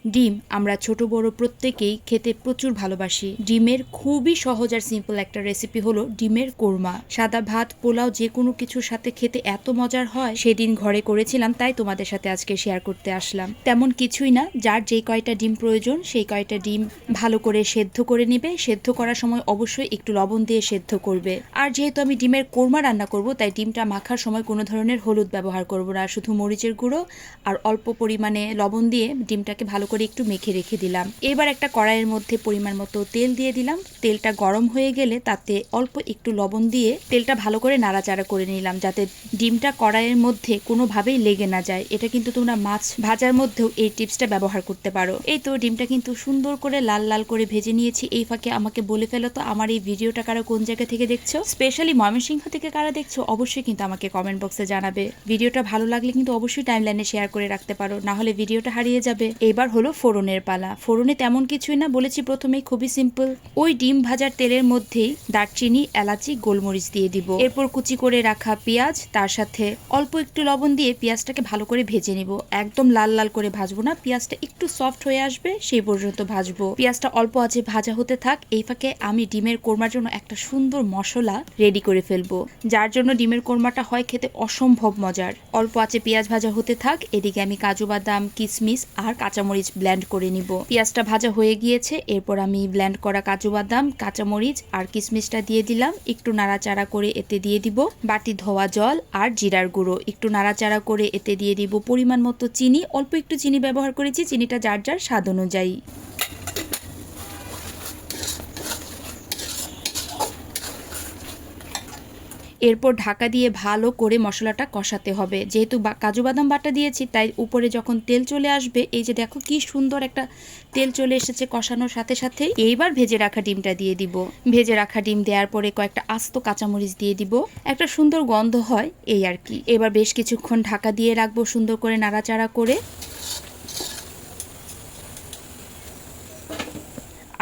ডিম আমরা ছোট বড় প্রত্যেকেই খেতে প্রচুর ভালোবাসি। ডিমের খুবই সহজ আর সিম্পল একটা রেসিপি হলো ডিমের কোরমা। সাদা ভাত, পোলাও যে কোনো কিছুর সাথে খেতে এত মজার হয়, সেদিন ঘরে করেছিলাম, তাই তোমাদের সাথে আজকে শেয়ার করতে আসলাম। তেমন কিছুই না, যার যে কয়টা ডিম প্রয়োজন সেই কয়টা ডিম ভালো করে সেদ্ধ করে নিবে। সেদ্ধ করার সময় অবশ্যই একটু লবণ দিয়ে সেদ্ধ করবে। আর যেহেতু আমি ডিমের কোরমা রান্না করব, তাই ডিমটা মাখার সময় কোনো ধরনের হলুদ ব্যবহার করব না, শুধু মরিচের গুঁড়ো আর অল্প পরিমাণে লবণ দিয়ে ডিমটাকে ভালো করে একটু মেখে রেখে দিলাম। এবার একটা কড়াইয়ের মধ্যে পরিমাণ মতো তেল দিয়ে দিলাম। তেলটা গরম হয়ে গেলে তাতে অল্প একটু লবণ দিয়ে তেলটা ভালো করে নাড়াচাড়া করে নিলাম, যাতে ডিমটা কড়াইয়ের মধ্যে কোনোভাবেই লেগে না যায়। এটা কিন্তু তোমরা মাছ ভাজার মধ্যেও এই টিপসটা ব্যবহার করতে পারো। এই তো ডিমটা কিন্তু সুন্দর করে লাল লাল করে ভেজে নিয়েছি। এই ফাঁকে আমাকে বলে ফেলো তো, আমার এই ভিডিওটা কারা কোন জায়গা থেকে দেখছো, স্পেশালি ময়মনসিংহ থেকে কারা দেখছো, অবশ্যই কিন্তু আমাকে কমেন্ট বক্সে জানাবে। ভিডিওটা ভালো লাগলে কিন্তু অবশ্যই টাইমলাইনে শেয়ার করে রাখতে পারো, না হলে ভিডিওটা হারিয়ে যাবে। এবার হলো ফোড়নের পালা। ফোড়নে তেমন কিছুই না, বলেছি প্রথমেই, খুবই সিম্পল। ওই ডিম ভাজার তেলের মধ্যেই দারচিনি, এলাচি, গোলমরিচ দিয়ে দিব। এরপর কুচি করে রাখা পেঁয়াজ, তার সাথে অল্প একটু লবণ দিয়ে পেঁয়াজটাকে ভালো করে ভেজে নিব। একদম লাল লাল করে ভাজবো না, পেঁয়াজটা একটু সফট হয়ে আসবে সেই পর্যন্ত ভাজবো। পেঁয়াজটা অল্প আঁচে ভাজা হতে থাক। এই ফাঁকে আমি ডিমের কোরমার জন্য একটা সুন্দর মশলা রেডি করে ফেলবো, যার জন্য ডিমের কোরমাটা হয় খেতে অসম্ভব মজার। অল্প আঁচে পেঁয়াজ ভাজা হতে থাক। এদিকে আমি কাজু বাদাম, কিশমিশ আর কাঁচামরিচ ব্লেন্ড করে নিব। পেঁয়াজটা ভাজা হয়ে গিয়েছে, এরপর আমি ব্লেন্ড করা কাজু বাদাম, কাঁচামরিচ আর কিশমিশটা দিয়ে দিলাম। একটু নাড়াচাড়া করে এতে দিয়ে দিব বাটি ধোয়া জল আর জিরার গুঁড়ো। একটু নাড়াচাড়া করে এতে দিয়ে দিব পরিমাণ মতো চিনি। অল্প একটু চিনি ব্যবহার করেছি, চিনিটা যার যার স্বাদ অনুযায়ী। এরপর ঢাকা দিয়ে ভালো করে মশলাটা কষাতে হবে। যেহেতু কাজু বাদাম বাটা দিয়েছি, তাই উপরে যখন তেল চলে আসবে, এই যে দেখো কি সুন্দর একটা তেল চলে এসেছে কষানোর সাথে সাথেই। এইবার ভেজে রাখা ডিমটা দিয়ে দিব। ভেজে রাখা ডিম দেওয়ার পরে কয়েকটা আস্ত কাঁচামরিচ দিয়ে দিব, একটা সুন্দর গন্ধ হয়, এই আর কি। এবার বেশ কিছুক্ষণ ঢাকা দিয়ে রাখবো, সুন্দর করে নাড়াচাড়া করে।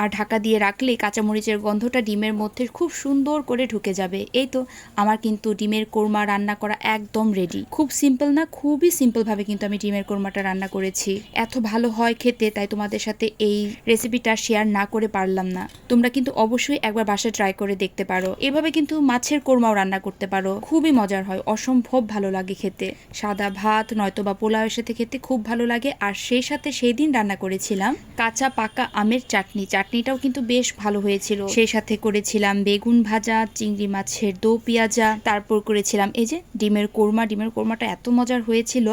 আর ঢাকা দিয়ে রাখলে কাঁচামরিচের গন্ধটা ডিমের মধ্যে খুব সুন্দর করে ঢুকে যাবে। এই তো আমার কিন্তু ডিমের কোরমা রান্না করা একদম রেডি। খুব সিম্পল না, খুবই সিম্পলভাবে কিন্তু আমি ডিমের কোরমাটা রান্না করেছি। এত ভালো হয় খেতে, তাই তোমাদের সাথে এই রেসিপিটা শেয়ার না করে পারলাম না। তোমরা কিন্তু অবশ্যই একবার বাসায় ট্রাই করে দেখতে পারো। এভাবে কিন্তু মাছের কোরমাও রান্না করতে পারো, খুবই মজার হয়, অসম্ভব ভালো লাগে খেতে। সাদা ভাত নয়তো বা পোলাওয়ের সাথে খেতে খুব ভালো লাগে। আর সেই সাথে সেই দিন রান্না করেছিলাম কাঁচা পাকা আমের চাটনি। চাটনিটাও কিন্তু বেশ ভালো হয়েছিল। সেই সাথে করেছিলাম বেগুন ভাজা, চিংড়ি মাছের দো পেঁয়াজা, তারপর করেছিলাম এই যে ডিমের কোরমা। ডিমের কোরমাটা এত মজার হয়েছিল।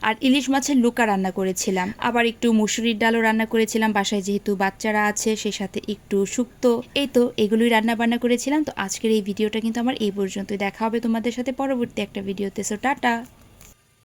আর ইলিশ মাছের লুকা রান্না করেছিলাম। আবার একটু মুসুরির ডালও রান্না করেছিলাম বাসায়, যেহেতু বাচ্চারা আছে, সেই সাথে একটু শুক্তো। এই তো এগুলোই রান্না বান্না করেছিলাম। তো আজকের এই ভিডিওটা কিন্তু আমার এই পর্যন্তই। দেখা হবে তোমাদের সাথে পরবর্তী একটা ভিডিওতে। So tata.